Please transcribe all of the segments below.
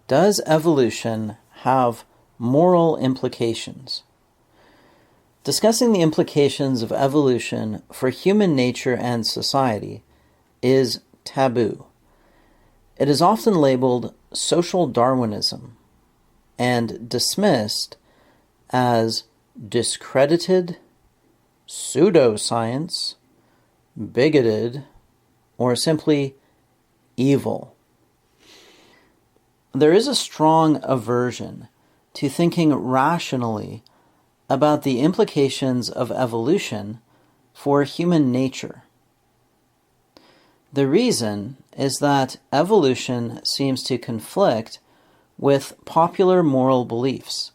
Does evolution have moral implications? Discussing the implications of evolution for human nature and society is taboo. It is often labeled social Darwinism and dismissed as discredited, pseudoscience, bigoted, or simply evil. There is a strong aversion to thinking rationally about the implications of evolution for human nature. The reason is that evolution seems to conflict with popular moral beliefs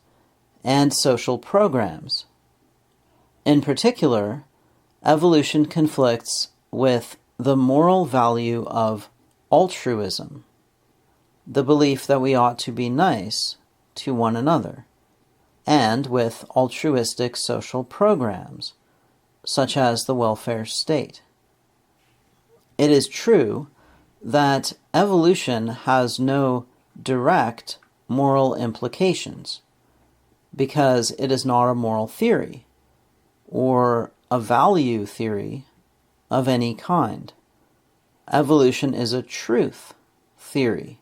and social programs. In particular, evolution conflicts with the moral value of altruism, the belief that we ought to be nice to one another, and with altruistic social programs, such as the welfare state. It is true that evolution has no direct moral implications, because it is not a moral theory, or a value theory of any kind. Evolution is a truth theory.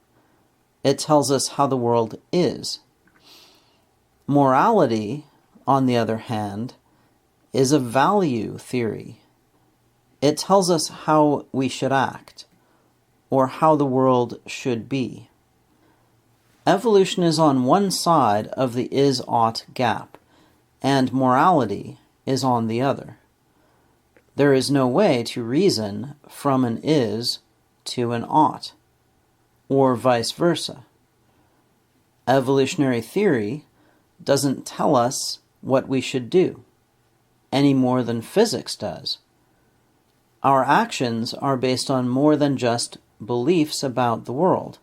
It tells us how the world is. Morality, on the other hand, is a value theory. It tells us how we should act, or how the world should be. Evolution is on one side of the is-ought gap, and morality is on the other. There is no way to reason from an is to an ought, or vice versa. Evolutionary theory doesn't tell us what we should do, any more than physics does. Our actions are based on more than just beliefs about the world.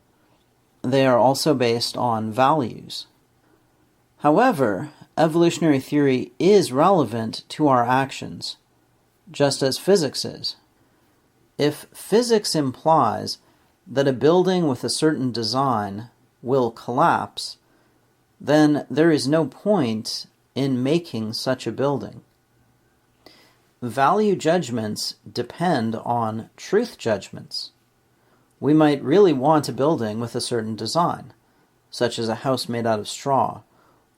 They are also based on values. However, evolutionary theory is relevant to our actions, just as physics is. If physics implies that a building with a certain design will collapse, then there is no point in making such a building. Value judgments depend on truth judgments. We might really want a building with a certain design, such as a house made out of straw,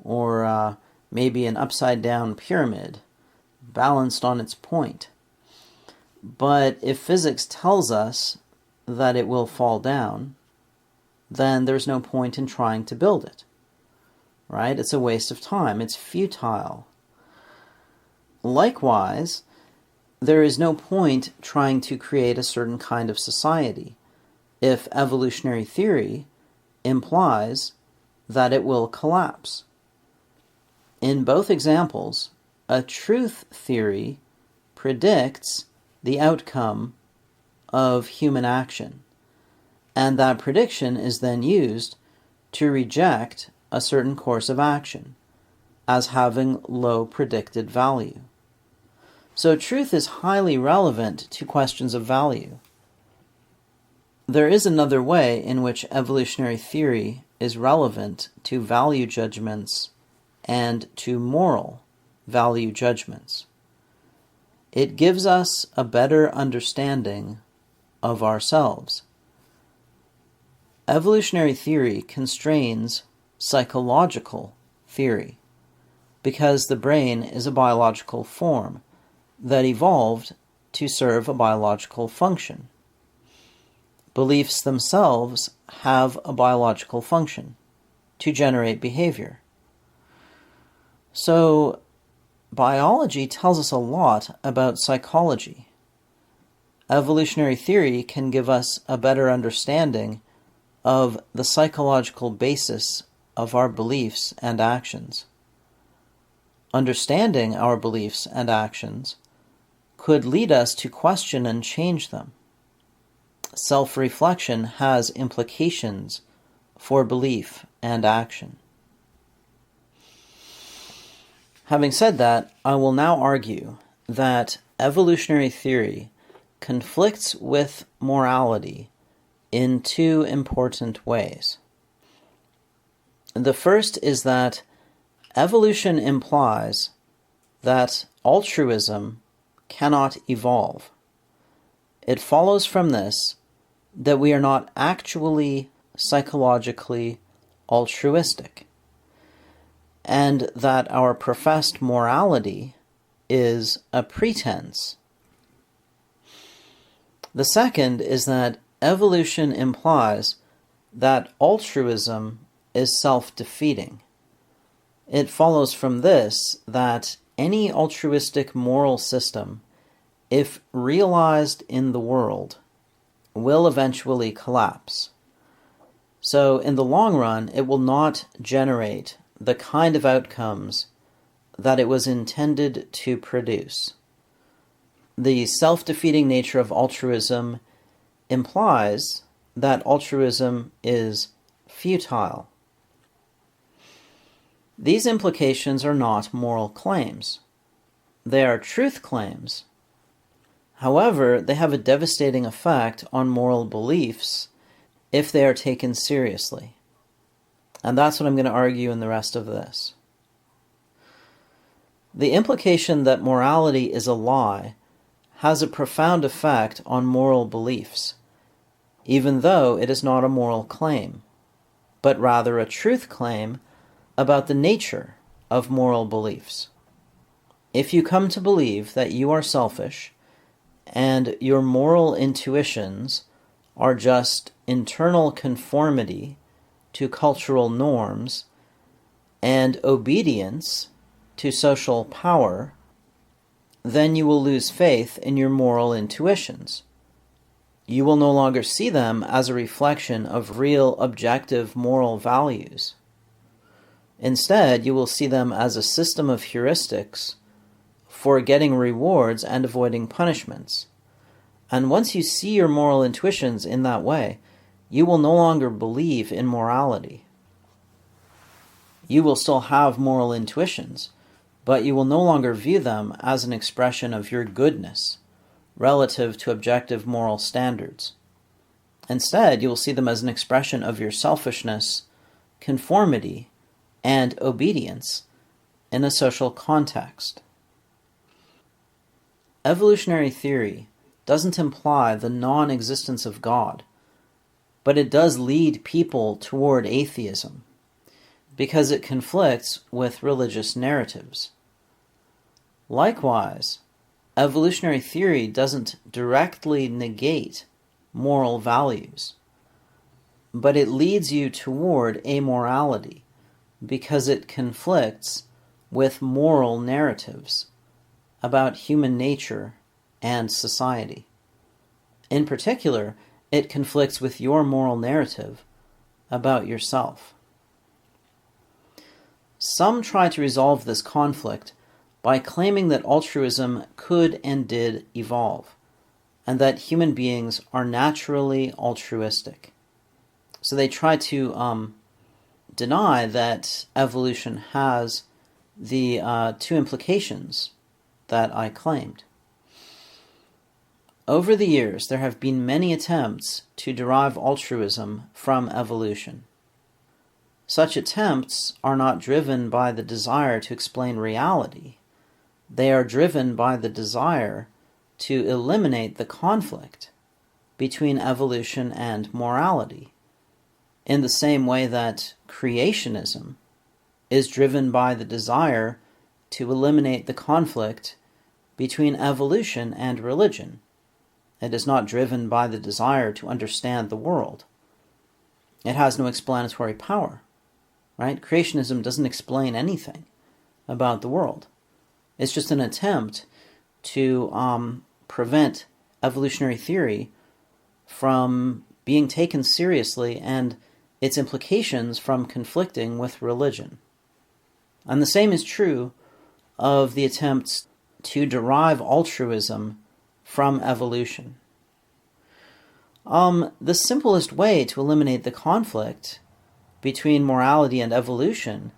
or maybe an upside-down pyramid, balanced on its point. But if physics tells us that it will fall down, then there's no point in trying to build it, right? It's a waste of time. It's futile. Likewise, there is no point trying to create a certain kind of society if evolutionary theory implies that it will collapse. In both examples, a truth theory predicts the outcome of human action, and that prediction is then used to reject a certain course of action as having low predicted value. So truth is highly relevant to questions of value. There is another way in which evolutionary theory is relevant to value judgments and to moral value judgments. It gives us a better understanding of ourselves. Evolutionary theory constrains psychological theory because the brain is a biological form that evolved to serve a biological function. Beliefs themselves have a biological function, to generate behavior. So, biology tells us a lot about psychology. Evolutionary theory can give us a better understanding of the psychological basis of our beliefs and actions. Understanding our beliefs and actions could lead us to question and change them. Self-reflection has implications for belief and action. Having said that, I will now argue that evolutionary theory conflicts with morality in two important ways. The first is that evolution implies that altruism cannot evolve. It follows from this that we are not actually psychologically altruistic, and that our professed morality is a pretense. The second is that evolution implies that altruism is self-defeating. It follows from this that any altruistic moral system, if realized in the world, will eventually collapse. So in the long run, it will not generate the kind of outcomes that it was intended to produce. The self-defeating nature of altruism implies that altruism is futile. These implications are not moral claims. They are truth claims. However, they have a devastating effect on moral beliefs if they are taken seriously. And that's what I'm going to argue in the rest of this. The implication that morality is a lie has a profound effect on moral beliefs, even though it is not a moral claim, but rather a truth claim about the nature of moral beliefs. If you come to believe that you are selfish and your moral intuitions are just internal conformity to cultural norms and obedience to social power, then you will lose faith in your moral intuitions. You will no longer see them as a reflection of real objective moral values. Instead, you will see them as a system of heuristics for getting rewards and avoiding punishments. And once you see your moral intuitions in that way, you will no longer believe in morality. You will still have moral intuitions, but you will no longer view them as an expression of your goodness relative to objective moral standards. Instead, you will see them as an expression of your selfishness, conformity, and obedience in a social context. Evolutionary theory doesn't imply the non-existence of God, but it does lead people toward atheism because it conflicts with religious narratives. Likewise, evolutionary theory doesn't directly negate moral values, but it leads you toward amorality because it conflicts with moral narratives about human nature and society. In particular, it conflicts with your moral narrative about yourself. Some try to resolve this conflict by claiming that altruism could and did evolve, and that human beings are naturally altruistic. So they try to deny that evolution has the two implications that I claimed. Over the years, there have been many attempts to derive altruism from evolution. Such attempts are not driven by the desire to explain reality. They are driven by the desire to eliminate the conflict between evolution and morality, in the same way that creationism is driven by the desire to eliminate the conflict between evolution and religion. It is not driven by the desire to understand the world. It has no explanatory power, right? Creationism doesn't explain anything about the world. It's just an attempt to prevent evolutionary theory from being taken seriously and its implications from conflicting with religion. And the same is true of the attempts to derive altruism from evolution. The simplest way to eliminate the conflict between morality and evolution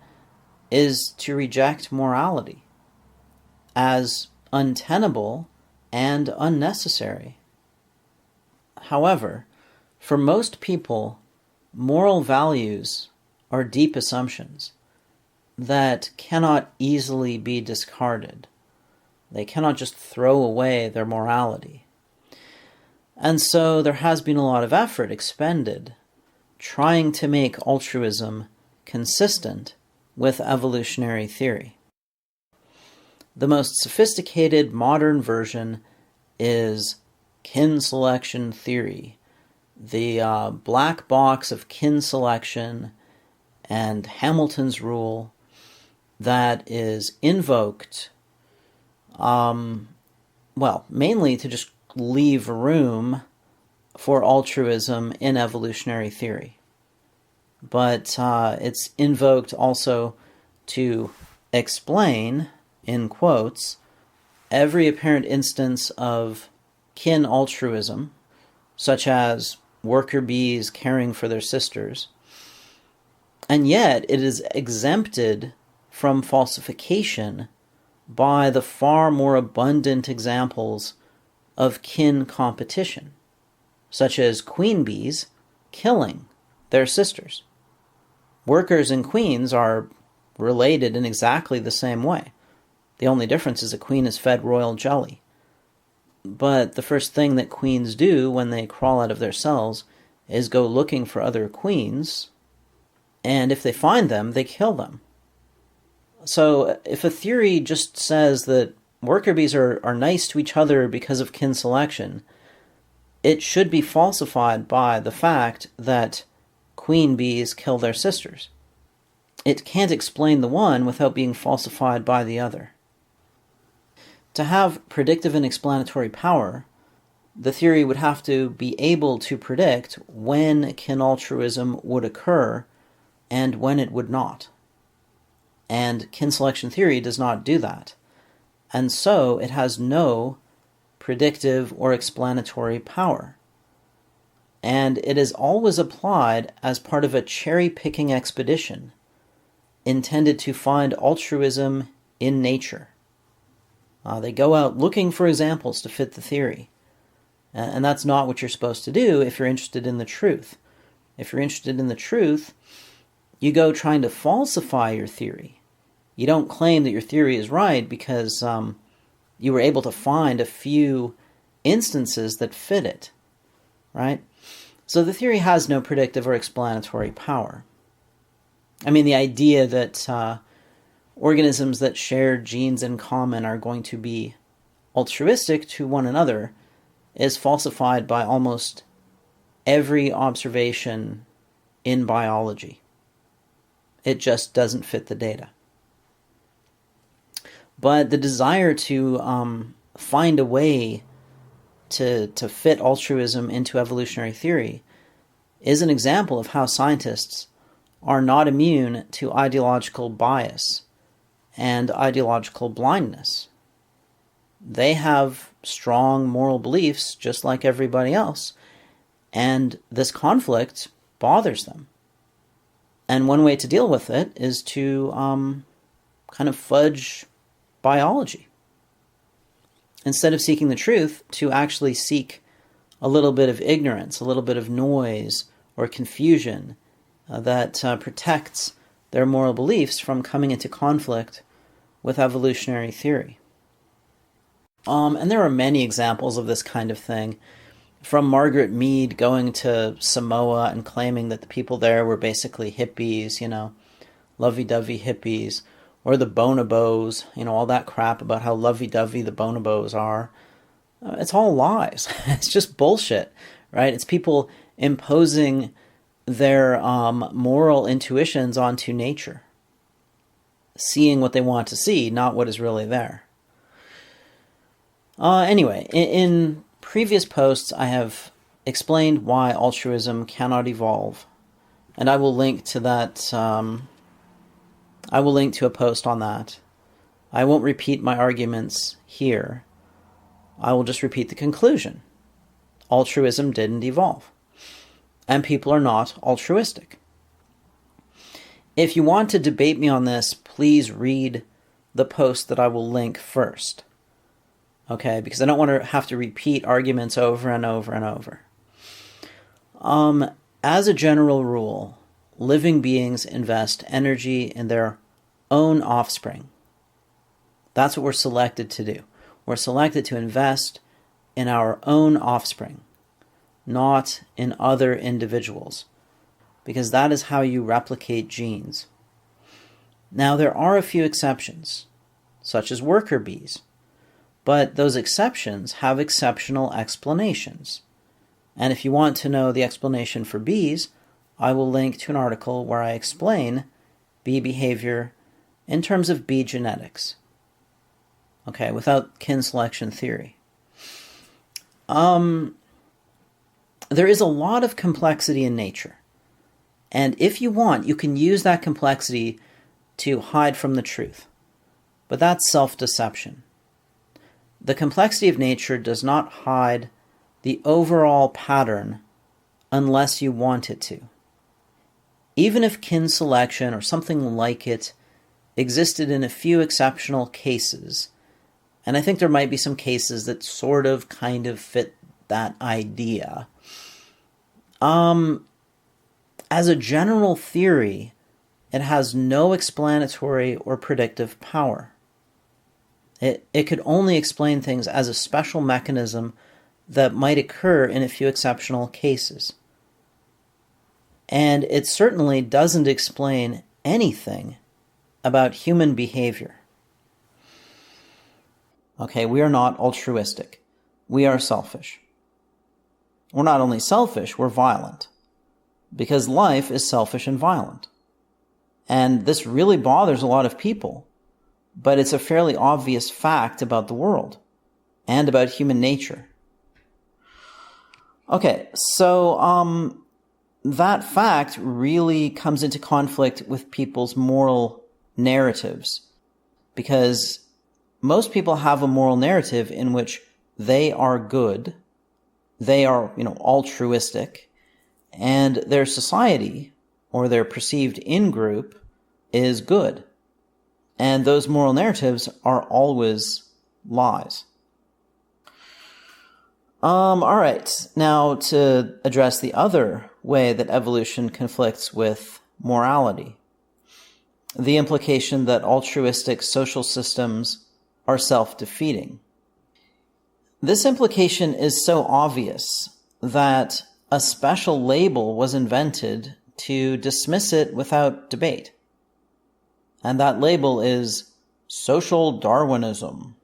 is to reject morality as untenable and unnecessary. However, for most people, moral values are deep assumptions that cannot easily be discarded. They cannot just throw away their morality. And so there has been a lot of effort expended trying to make altruism consistent with evolutionary theory. The most sophisticated modern version is kin selection theory, the black box of kin selection and Hamilton's rule that is invoked, mainly to just leave room for altruism in evolutionary theory. But it's invoked also to explain, in quotes, every apparent instance of kin altruism, such as worker bees caring for their sisters, and yet it is exempted from falsification by the far more abundant examples of kin competition, such as queen bees killing their sisters. Workers and queens are related in exactly the same way. The only difference is a queen is fed royal jelly. But the first thing that queens do when they crawl out of their cells is go looking for other queens, and if they find them, they kill them. So if a theory just says that worker bees are nice to each other because of kin selection, it should be falsified by the fact that queen bees kill their sisters. It can't explain the one without being falsified by the other. To have predictive and explanatory power, the theory would have to be able to predict when kin altruism would occur and when it would not. And kin selection theory does not do that. And so it has no predictive or explanatory power. And it is always applied as part of a cherry-picking expedition intended to find altruism in nature. They go out looking for examples to fit the theory. And that's not what you're supposed to do if you're interested in the truth. If you're interested in the truth, you go trying to falsify your theory. You don't claim that your theory is right because you were able to find a few instances that fit it, right? So the theory has no predictive or explanatory power. I mean, the idea that organisms that share genes in common are going to be altruistic to one another is falsified by almost every observation in biology. It just doesn't fit the data. But the desire to find a way to fit altruism into evolutionary theory is an example of how scientists are not immune to ideological bias and ideological blindness. They have strong moral beliefs just like everybody else, and this conflict bothers them. And one way to deal with it is to kind of fudge biology. Instead of seeking the truth, to actually seek a little bit of ignorance, a little bit of noise or confusion that protects their moral beliefs from coming into conflict with evolutionary theory. And there are many examples of this kind of thing, from Margaret Mead going to Samoa and claiming that the people there were basically hippies, lovey-dovey hippies, or the bonobos, all that crap about how lovey-dovey the bonobos are. It's all lies. It's just bullshit, right? It's people imposing their moral intuitions onto nature, seeing what they want to see, not what is really there. Anyway, in previous posts, I have explained why altruism cannot evolve, and I will link to that. I will link to a post on that. I won't repeat my arguments here. I will just repeat the conclusion. Altruism didn't evolve, and people are not altruistic. If you want to debate me on this, please read the post that I will link first. Okay, because I don't want to have to repeat arguments over and over and over. As a general rule, living beings invest energy in their own offspring. That's what we're selected to do. We're selected to invest in our own offspring, not in other individuals, because that is how you replicate genes. Now, there are a few exceptions, such as worker bees, but those exceptions have exceptional explanations. And if you want to know the explanation for bees, I will link to an article where I explain bee behavior in terms of bee genetics. Okay, without kin selection theory. There is a lot of complexity in nature. And if you want, you can use that complexity to hide from the truth. But that's self-deception. The complexity of nature does not hide the overall pattern unless you want it to. Even if kin selection or something like it existed in a few exceptional cases, and I think there might be some cases that sort of kind of fit that idea, as a general theory, it has no explanatory or predictive power. It could only explain things as a special mechanism that might occur in a few exceptional cases. And it certainly doesn't explain anything about human behavior. Okay, we are not altruistic. We are selfish. We're not only selfish, we're violent. Because life is selfish and violent. And this really bothers a lot of people, but it's a fairly obvious fact about the world and about human nature. Okay, so that fact really comes into conflict with people's moral narratives, because most people have a moral narrative in which they are good, they are, altruistic, and their society or their perceived in-group is good. And those moral narratives are always lies. All right, now to address the other way that evolution conflicts with morality, the implication that altruistic social systems are self-defeating. This implication is so obvious that a special label was invented to dismiss it without debate. And that label is social Darwinism.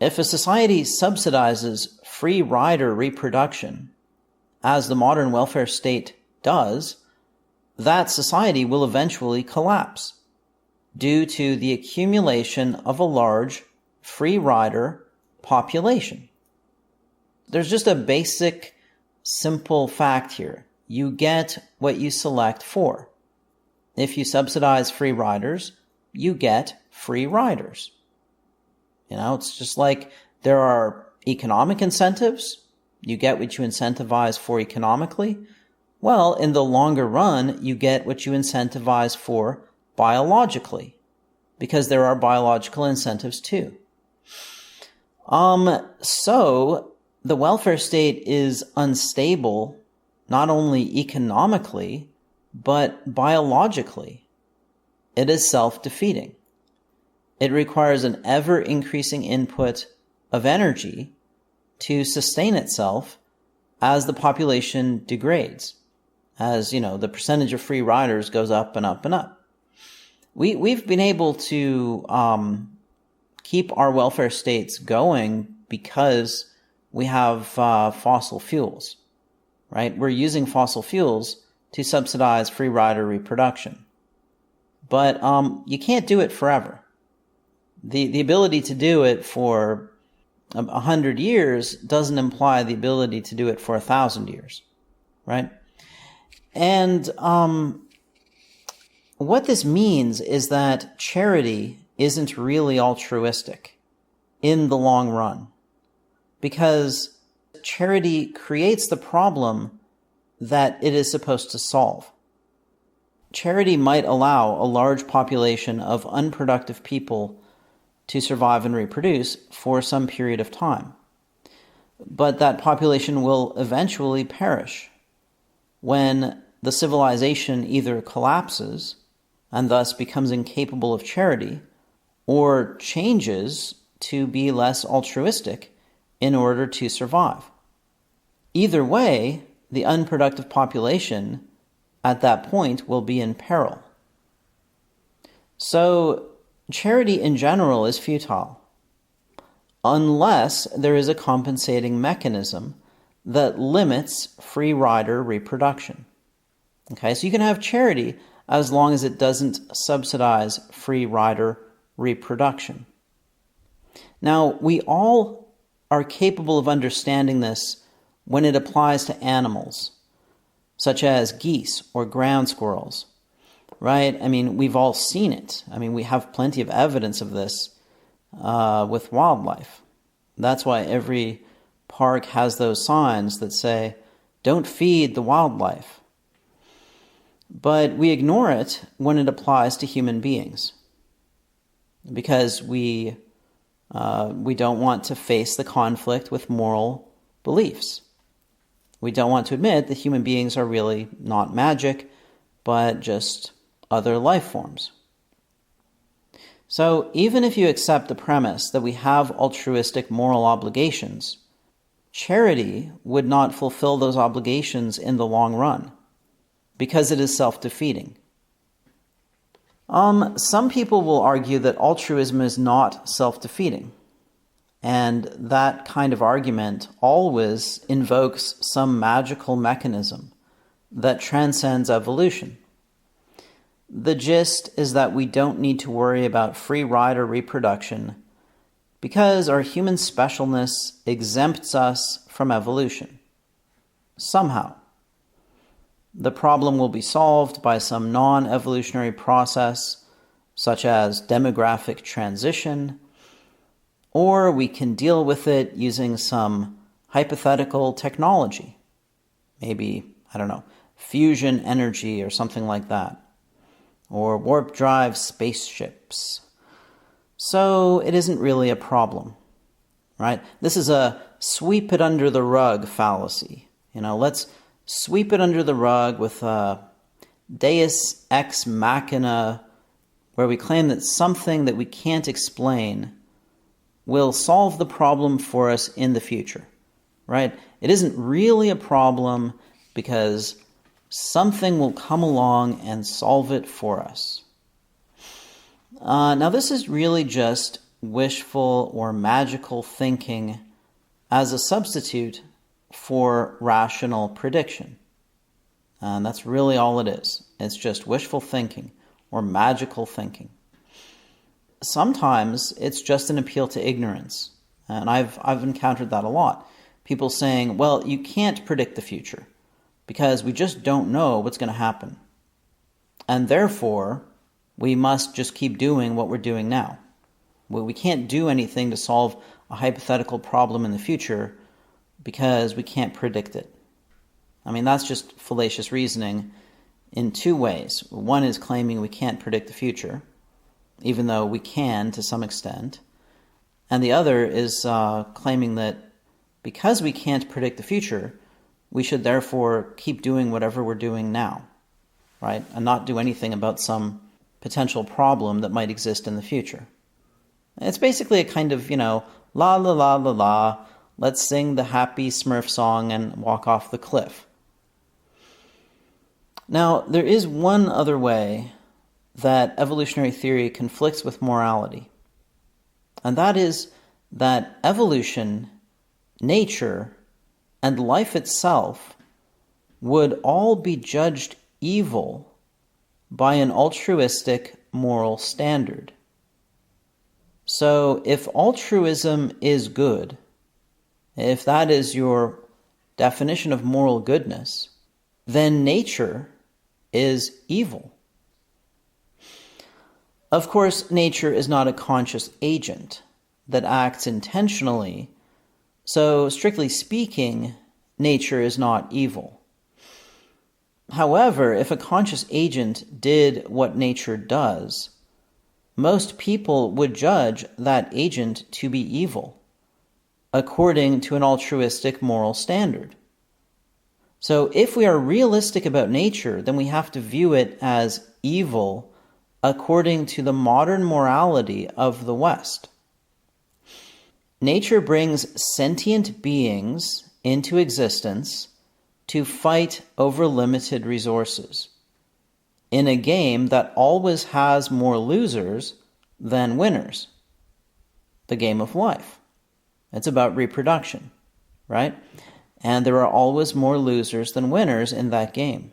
If a society subsidizes free rider reproduction, as the modern welfare state does, that society will eventually collapse due to the accumulation of a large free rider population. There's just a basic, simple fact here. You get what you select for. If you subsidize free riders, you get free riders. It's just like there are economic incentives. You get what you incentivize for economically. Well, in the longer run, you get what you incentivize for biologically, because there are biological incentives too. So the welfare state is unstable, not only economically, but biologically. It is self-defeating. It requires an ever-increasing input of energy to sustain itself as the population degrades, as, the percentage of free riders goes up and up and up. We've been able to keep our welfare states going because we have fossil fuels, right? We're using fossil fuels to subsidize free rider reproduction. But you can't do it forever. The ability to do it for 100 years doesn't imply the ability to do it for 1,000 years, right? And what this means is that charity isn't really altruistic in the long run, because charity creates the problem that it is supposed to solve. Charity might allow a large population of unproductive people to survive and reproduce for some period of time. But that population will eventually perish when the civilization either collapses and thus becomes incapable of charity, or changes to be less altruistic in order to survive. Either way, the unproductive population at that point will be in peril. So, charity in general is futile, unless there is a compensating mechanism that limits free rider reproduction. Okay, so you can have charity as long as it doesn't subsidize free rider reproduction. Now, we all are capable of understanding this when it applies to animals, such as geese or ground squirrels, right? I mean, we've all seen it. I mean, we have plenty of evidence of this with wildlife. That's why every park has those signs that say, "Don't feed the wildlife." But we ignore it when it applies to human beings, because we don't want to face the conflict with moral beliefs. We don't want to admit that human beings are really not magic, but just other life forms. So even if you accept the premise that we have altruistic moral obligations, charity would not fulfill those obligations in the long run, because it is self-defeating. Some people will argue that altruism is not self-defeating, and that kind of argument always invokes some magical mechanism that transcends evolution. The gist is that we don't need to worry about free rider reproduction because our human specialness exempts us from evolution. Somehow. The problem will be solved by some non-evolutionary process, such as demographic transition, or we can deal with it using some hypothetical technology. Maybe, fusion energy or something like that. Or warp drive spaceships. So it isn't really a problem, right? This is a sweep it under the rug fallacy. Let's sweep it under the rug with a deus ex machina, where we claim that something that we can't explain will solve the problem for us in the future, right? It isn't really a problem because something will come along and solve it for us. Now, this is really just wishful or magical thinking as a substitute for rational prediction. And that's really all it is. It's just wishful thinking or magical thinking. Sometimes it's just an appeal to ignorance. And I've encountered that a lot. People saying, well, you can't predict the future because we just don't know what's going to happen. And therefore, we must just keep doing what we're doing now. We can't do anything to solve a hypothetical problem in the future because we can't predict it. I mean, that's just fallacious reasoning in two ways. One is claiming we can't predict the future, even though we can to some extent. And the other is claiming that because we can't predict the future, we should therefore keep doing whatever we're doing now, right? And not do anything about some potential problem that might exist in the future. It's basically a kind of, la la la la la, let's sing the happy Smurf song and walk off the cliff. Now, there is one other way that evolutionary theory conflicts with morality, and that is that evolution, nature, and life itself would all be judged evil by an altruistic moral standard. So if altruism is good, if that is your definition of moral goodness, then nature is evil. Of course, nature is not a conscious agent that acts intentionally, so strictly speaking, nature is not evil. However, if a conscious agent did what nature does, most people would judge that agent to be evil, according to an altruistic moral standard. So if we are realistic about nature, then we have to view it as evil according to the modern morality of the West. Nature brings sentient beings into existence to fight over limited resources in a game that always has more losers than winners. The game of life. It's about reproduction, right? And there are always more losers than winners in that game.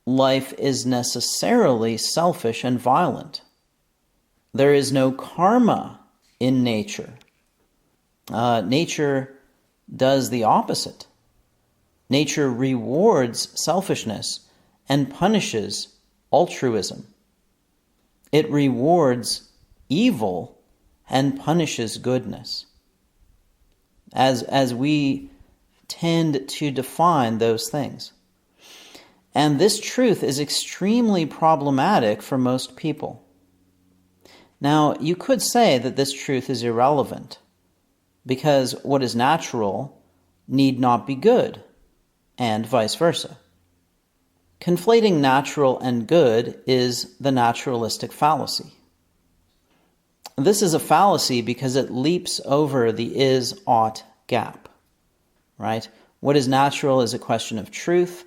Life is necessarily selfish and violent. There is no karma in nature. Nature does the opposite. Nature rewards selfishness and punishes altruism. It rewards evil and punishes goodness. As we tend to define those things. And this truth is extremely problematic for most people. Now, you could say that this truth is irrelevant, because what is natural need not be good, and vice versa. Conflating natural and good is the naturalistic fallacy. This is a fallacy because it leaps over the is-ought gap, right? What is natural is a question of truth.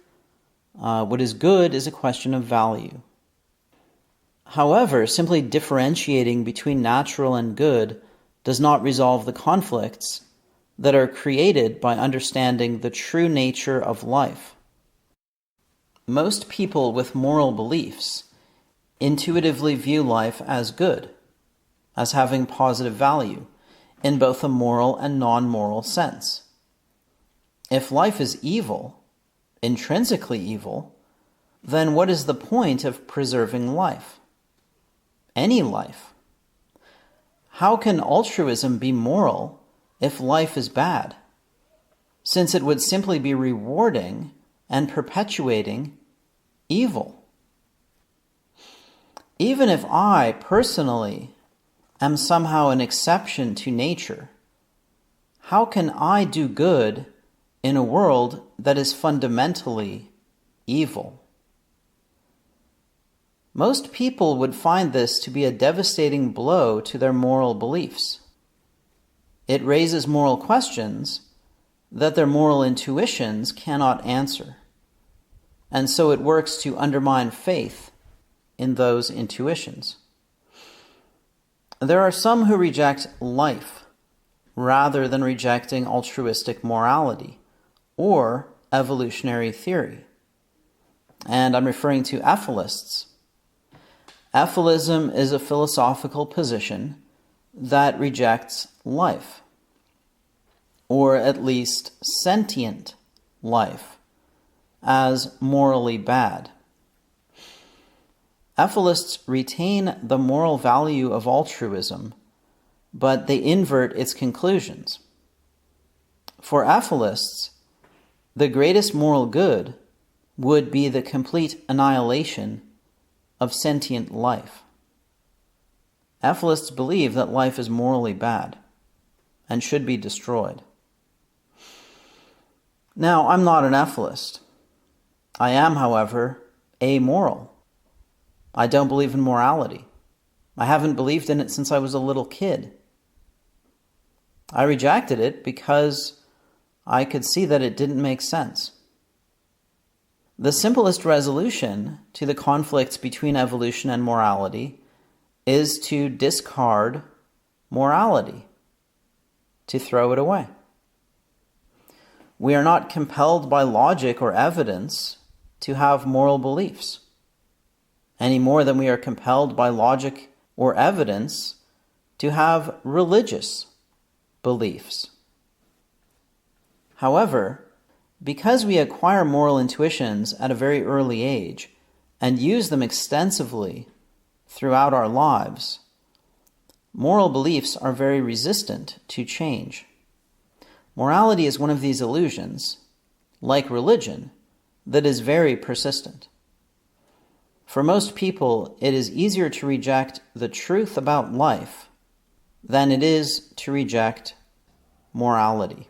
What is good is a question of value. However, simply differentiating between natural and good does not resolve the conflicts that are created by understanding the true nature of life. Most people with moral beliefs intuitively view life as good, as having positive value, in both a moral and non-moral sense. If life is evil, intrinsically evil, then what is the point of preserving life? Any life. How can altruism be moral if life is bad? Since it would simply be rewarding and perpetuating evil. Even if I personally am somehow an exception to nature, how can I do good in a world that is fundamentally evil? Most people would find this to be a devastating blow to their moral beliefs. It raises moral questions that their moral intuitions cannot answer, and so it works to undermine faith in those intuitions. There are some who reject life rather than rejecting altruistic morality or evolutionary theory. And I'm referring to ethalists. Ethalism is a philosophical position that rejects life, or at least sentient life, as morally bad. Ethalists retain the moral value of altruism, but they invert its conclusions. For ethalists, the greatest moral good would be the complete annihilation of sentient life. Ethalists believe that life is morally bad and should be destroyed. Now, I'm not an ethalist. I am, however, amoral. I don't believe in morality. I haven't believed in it since I was a little kid. I rejected it because I could see that it didn't make sense. The simplest resolution to the conflict between evolution and morality is to discard morality, to throw it away. We are not compelled by logic or evidence to have moral beliefs, any more than we are compelled by logic or evidence to have religious beliefs. However, because we acquire moral intuitions at a very early age and use them extensively throughout our lives, moral beliefs are very resistant to change. Morality is one of these illusions, like religion, that is very persistent. For most people, it is easier to reject the truth about life than it is to reject morality.